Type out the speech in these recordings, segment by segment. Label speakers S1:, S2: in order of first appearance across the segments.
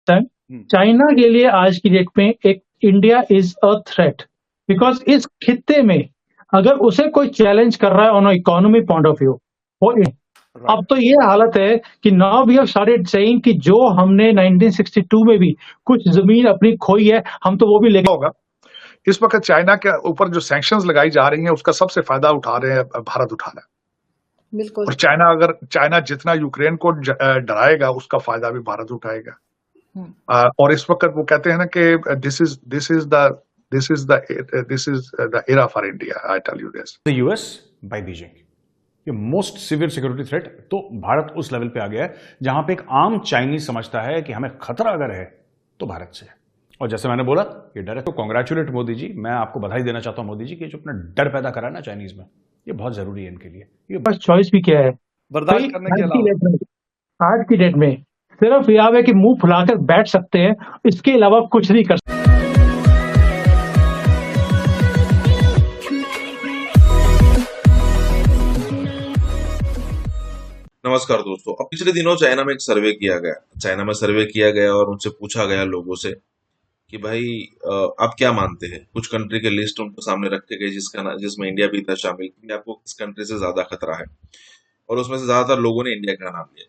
S1: China के लिए आज की डेट में एक India is a threat, because इस खित्ते में अगर उसे कोई चैलेंज कर रहा है on economy point of view, वो अब तो ये हालत है कि now we have started saying कि जो हमने 1962 में भी कुछ जमीन अपनी खोई है, हम तो वो भी लेके
S2: होगा। इस वक्त चाइना के ऊपर जो सैंक्शंस लगाई जा रही हैं उसका सबसे फायदा उठा रहे हैं भारत उठा रहा है।
S3: बिल्कुल।
S2: और चाइना जितना यूक्रेन को डराएगा उसका फायदा भी भारत उठाएगा। और इस वक्त वो कहते हैं ना कि this is the era for India. I tell you this,
S4: the US by Beijing, ये मोस्ट सिवियर सिक्योरिटी थ्रेट। तो भारत उस लेवल पे आ गया है जहां पे एक आम चाइनीज समझता है कि हमें खतरा अगर है तो भारत से है। और जैसे मैंने बोला, ये डर है। तो कॉन्ग्रेचुलेट मोदी जी, मैं आपको बधाई देना चाहता हूं मोदी जी कि जो अपना डर पैदा करा ना चाइनीज में, ये बहुत जरूरी है इनके लिए। ये
S1: बस चॉइस भी क्या है
S5: बर्दाश्त करने के अलावा
S1: आज की डेट में सिर्फ यह है कि मुंह फुलाकर बैठ सकते हैं, इसके अलावा कुछ नहीं कर सकते।
S6: नमस्कार दोस्तों। अब पिछले दिनों चाइना में एक सर्वे किया गया और उनसे पूछा गया लोगों से कि भाई आप क्या मानते हैं। कुछ कंट्री के लिस्ट उनको सामने रखे गए जिसमें इंडिया भी था शामिल कि आपको किस कंट्री से ज्यादा खतरा है, और उसमें से ज्यादातर लोगों ने इंडिया का नाम लिया।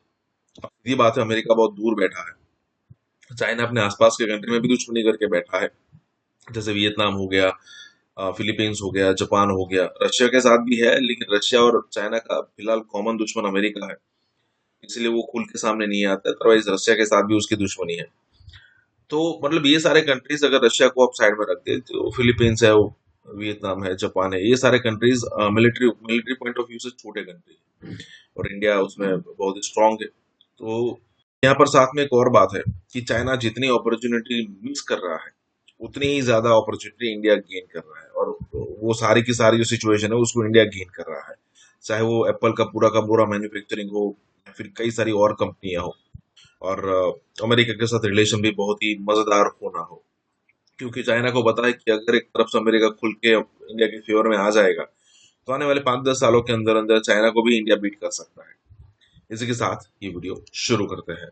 S6: अब सीधी बात है, अमेरिका बहुत दूर बैठा है, चाइना अपने आसपास के कंट्री में भी दुश्मनी करके बैठा है, जैसे वियतनाम हो गया, फिलीपींस हो गया, जापान हो गया, रशिया के साथ भी है, लेकिन रशिया और चाइना का फिलहाल कॉमन दुश्मन अमेरिका है, इसलिए वो खुल के सामने नहीं आता। अदरवाइज रशिया के साथ भी उसकी दुश्मनी है। तो मतलब ये सारे कंट्रीज अगर रशिया को आप साइड में रख दे तो फिलीपींस है, वियतनाम है, जापान है, ये सारे countries military point of view से छोटे कंट्री है और इंडिया उसमें बहुत स्ट्रांग है। तो यहाँ पर साथ में एक और बात है कि चाइना जितनी अपॉर्चुनिटी मिस कर रहा है उतनी ही ज्यादा अपॉर्चुनिटी इंडिया गेन कर रहा है, और वो सारी की सारी जो सिचुएशन है उसको इंडिया गेन कर रहा है, चाहे वो एप्पल का पूरा मैन्युफैक्चरिंग हो या फिर कई सारी और कंपनियां हो, और अमेरिका के साथ रिलेशन भी बहुत ही मजेदार होना हो, क्योंकि चाइना को पता है कि अगर एक तरफ से अमेरिका खुल के इंडिया के फेवर में आ जाएगा तो आने वाले 5-10 सालों के अंदर अंदर चाइना को भी इंडिया बीट कर सकता है। इसी के साथ ये वीडियो शुरू करते हैं।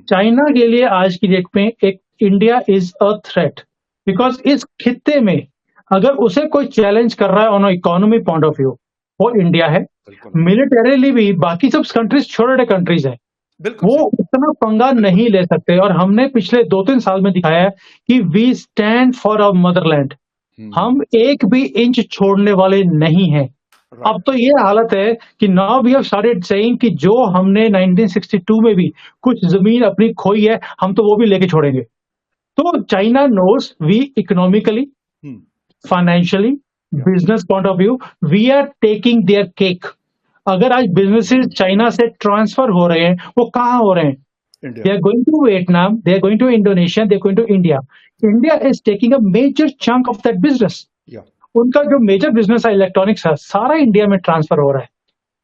S1: चाइना के लिए आज की डेट में एक India is a threat, because इस खित्ते में अगर उसे कोई चैलेंज कर रहा है on economy point of view, वो इंडिया है। मिलिटरीली भी बाकी सब कंट्रीज छोटे कंट्रीज हैं, वो उतना पंगा नहीं ले सकते। और हमने पिछले 2-3 साल में दिखाया है कि we stand for our motherland, हम एक भी इंच छोड़ने वाले नहीं हैं। अब तो ये हालत है कि now we have started saying कि जो हमने 1962 में भी कुछ जमीन अपनी खोई है, हम तो वो भी लेके छोड़ेंगे। तो China knows we economically, financially, business point of view, we are taking their cake. अगर आज बिजनेसेस चाइना से ट्रांसफर हो रहे हैं, वो कहाँ हो रहे हैं? They are going to Vietnam, they are going to Indonesia, they are going to India. India is taking a major chunk of that business. उनका जो मेजर बिजनेस है इलेक्ट्रॉनिक्स है, सारा इंडिया में ट्रांसफर हो रहा है।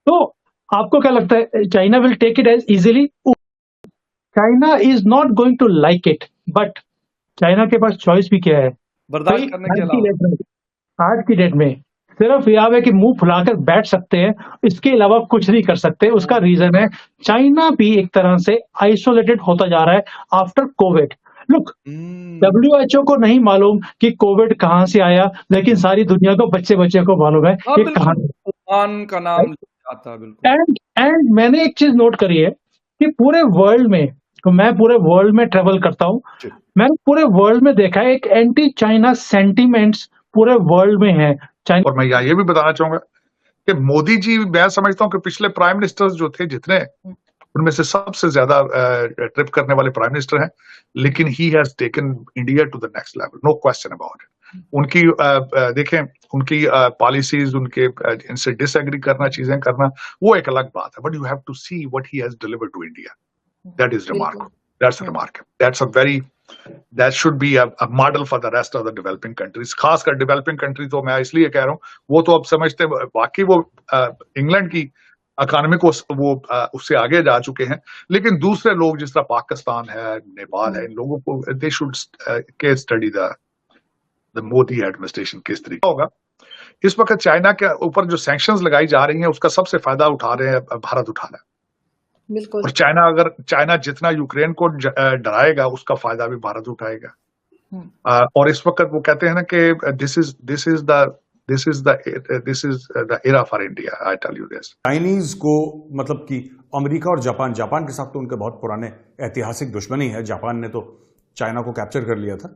S1: तो आपको क्या लगता है China will take it as easily? China is not going to like it, but China के पास चॉइस भी क्या है?
S5: बर्दाश्त करने के अलावा
S1: आज की डेट में सिर्फ यह है कि मुंह फुलाकर बैठ सकते हैं, इसके अलावा कुछ नहीं कर सकते। उसका रीजन है चाइना भी एक तरह से आइसोलेटेड होता जा रहा है आफ्टर कोविड। लुक, WHO को नहीं मालूम कि कोविड कहां से आया, लेकिन सारी दुनिया को बच्चे को मालूम है ये कहां
S5: का नाम आता है। बिल्कुल।
S1: एंड मैंने एक चीज नोट करी है कि पूरे वर्ल्ड में, तो मैं पूरे वर्ल्ड में ट्रेवल करता हूं, मैंने पूरे वर्ल्ड में देखा है एक एंटी चाइना सेंटीमेंट्स पूरे वर्ल्ड में है।
S2: और मैं ये भी बताना चाहूंगा कि मोदी जी, मैं समझता हूं कि पिछले प्राइम मिनिस्टर्स जो थे जितने, उनमें से सबसे ज्यादा ट्रिप करने वाले प्राइम मिनिस्टर हैं, लेकिन he has taken India to the next level, no question about it. उनकी देखें, उनकी पॉलिसीज, उनके इनसे डिसएग्री करना, चीजें करना, वो एक अलग बात है, but you have to see what he has delivered to India. That is remarkable, that's remarkable, that's a very, that should be a model for the rest of the developing countries। खासकर developing country तो मैं इसलिए कह रहा हूँ, वो तो अब समझते हैं बाकी वो इंग्लैंड की इकोनॉमी को वो उससे आगे जा चुके हैं, लेकिन दूसरे लोग जिस तरह पाकिस्तान है, नेपाल है, इन लोगों को they should case study the Modi administration किस तरीके होगा। इस वक्त चाइना के ऊपर जो सैंक्शंस लगाई जा रही हैं उसका सबसे फायदा उठा रहे हैं भारत उठा रहा है।
S3: बिल्कुल।
S2: और चाइना जितना यूक्रेन को डराएगा उसका फायदा भी भारत उठाएगा। और इस वक्त वो कहते हैं ना कि this is the era for India, I tell you this.
S4: Chinese को मतलब कि अमेरिका और जापान के साथ तो उनके बहुत पुराने ऐतिहासिक दुश्मनी है। जापान ने तो चाइना को कैप्चर कर लिया था,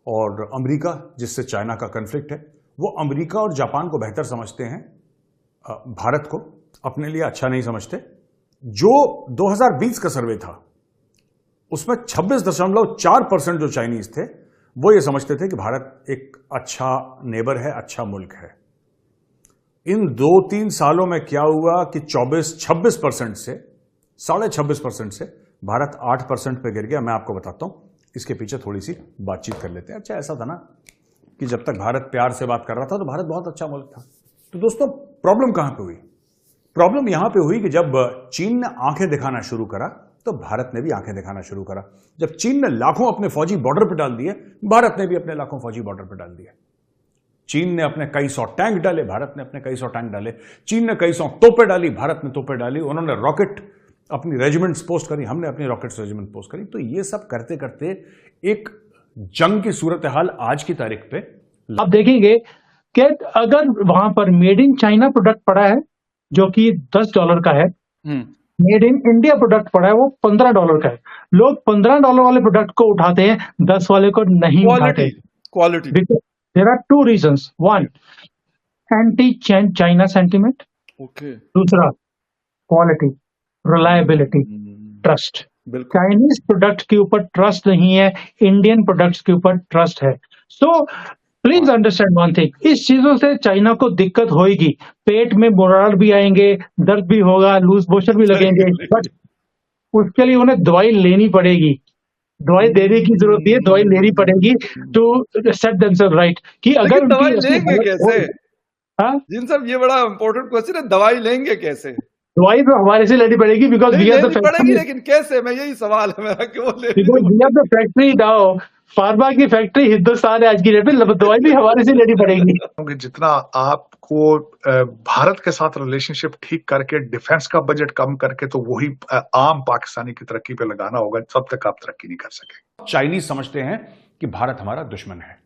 S4: और अमेरिका जिससे चाइना का कन्फ्लिक्ट है, वो अमेरिका और जापान को बेहतर समझते हैं, भारत को अपने लिए अच्छा नहीं समझते। जो 2020 का सर्वे था उसमें 26.4% जो चाइनीज थे वो ये समझते थे कि भारत एक अच्छा नेबर है, अच्छा मुल्क है। इन 2-3 सालों में क्या हुआ कि 26% से 26.5% से भारत 8% पे गिर गया। मैं आपको बताता हूं, इसके पीछे थोड़ी सी बातचीत कर लेते हैं। अच्छा, ऐसा था ना कि जब तक भारत प्यार से बात कर रहा था तो भारत बहुत अच्छा मुल्क था। तो दोस्तों, प्रॉब्लम कहां पे हुई? प्रॉब्लम यहां पे हुई कि जब चीन ने आंखें दिखाना शुरू करा तो भारत ने भी आंखें दिखाना शुरू करा। जब चीन ने लाखों अपने फौजी बॉर्डर पर डाल दिए, भारत ने भी अपने लाखों फौजी बॉर्डर पर डाल दिए। चीन ने अपने कई सौ टैंक डाले, भारत ने अपने कई सौ टैंक डाले। चीन ने कई सौ तोपें डाली, भारत ने तोपें डाली। उन्होंने रॉकेट अपनी रेजिमेंट्स पोस्ट करी, हमने अपनी रॉकेट्स रेजिमेंट पोस्ट करी। तो ये सब करते करते एक जंग की सूरत हाल आज की तारीख पे
S1: आप देखेंगे कि अगर वहां पर मेड इन चाइना प्रोडक्ट पड़ा है जो कि $10 का है, मेड इन इंडिया प्रोडक्ट पड़ा है वो $15 का है। लोग $15 वाले प्रोडक्ट को उठाते हैं, 10 वाले को नहीं उठाते।
S5: Quality.
S1: There are 2 reasons. 1, anti China sentiment.
S5: Okay.
S1: दूसरा, quality, reliability, trust. Chinese product के ऊपर ट्रस्ट नहीं है, इंडियन प्रोडक्ट्स के ऊपर ट्रस्ट है। So please understand one thing, इस चीजों से चाइना को दिक्कत होगी, पेट में बुराड़ भी आएंगे, दर्द भी होगा, लूज मोशन भी लगेंगे, बट उसके लिए उन्हें दवाई लेनी पड़ेगी। दवाई देने की जरूरत है, दवाई लेनी पड़ेगी टू सेट देमसेल्फ राइट। कि अगर
S5: दवाई लेंगे कैसे?
S1: हाँ,
S5: जिन सब ये बड़ा इंपॉर्टेंट क्वेश्चन है, दवाई लेंगे कैसे?
S1: दवाई तो हमारे से लेनी पड़ेगी, बिकॉज वी आर द
S5: पड़ेगी, लेकिन कैसे? मैं यही सवाल है मेरा कि वो
S1: फैक्ट्री डाओ, फार्मा की फैक्ट्री हिंदुस्तान है आज की डेट में, दवाई भी हमारे से लेनी पड़ेगी।
S2: क्योंकि जितना आपको भारत के साथ रिलेशनशिप ठीक करके डिफेंस का बजट कम करके तो वही आम पाकिस्तानी की तरक्की पे लगाना होगा, तब तक आप तरक्की नहीं कर सके।
S4: चाइनीज समझते हैं कि भारत हमारा दुश्मन है।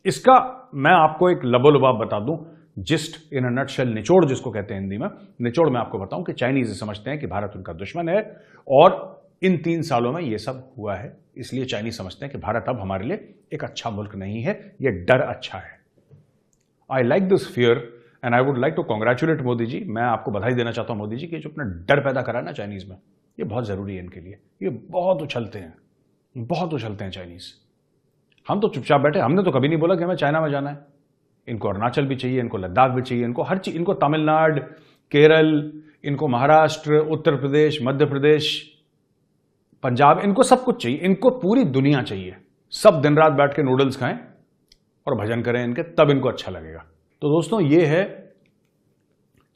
S4: इसका मैं आपको एक लबोलबाब बता दूं, जिस्ट इन अ नटशेल, निचोड़ जिसको कहते हैं हिंदी में, निचोड़ में आपको बताऊं कि चाइनीज समझते हैं कि भारत उनका दुश्मन है, और इन 3 सालों में यह सब हुआ है। इसलिए चाइनीज समझते हैं कि भारत अब हमारे लिए एक अच्छा मुल्क नहीं है, यह डर अच्छा है। I like this fear and I would like to congratulate Modi ji. मैं आपको बधाई देना चाहता हूं मोदी जी कि जो अपना डर पैदा करा ना चाइनीज में, ये बहुत जरूरी है इनके लिए। ये बहुत उछलते हैं चाइनीज। हम तो चुपचाप बैठे, हमने तो कभी नहीं बोला कि हमें चाइना में जाना है। इनको अरुणाचल भी चाहिए, इनको लद्दाख भी चाहिए, इनको हर चीज, इनको तमिलनाडु, केरल, इनको महाराष्ट्र, उत्तर प्रदेश, मध्य प्रदेश, पंजाब, इनको सब कुछ चाहिए। इनको पूरी दुनिया चाहिए। सब दिन रात बैठ के नूडल्स खाएं और भजन करें इनके, तब इनको अच्छा लगेगा। तो दोस्तों, ये है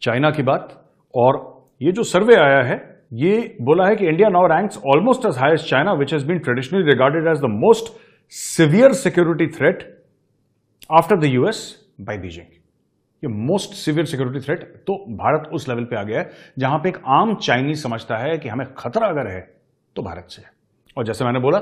S4: चाइना की बात। और ये जो सर्वे आया है, ये बोला है कि India now ranks almost as high as China, which has been traditionally regarded as the most severe security threat after the US by Beijing. ये मोस्ट सिवियर सिक्योरिटी थ्रेट, तो भारत उस लेवल पे आ गया है जहां पे एक आम चाइनीज समझता है कि हमें खतरा अगर है तो भारत से। और जैसे मैंने बोला,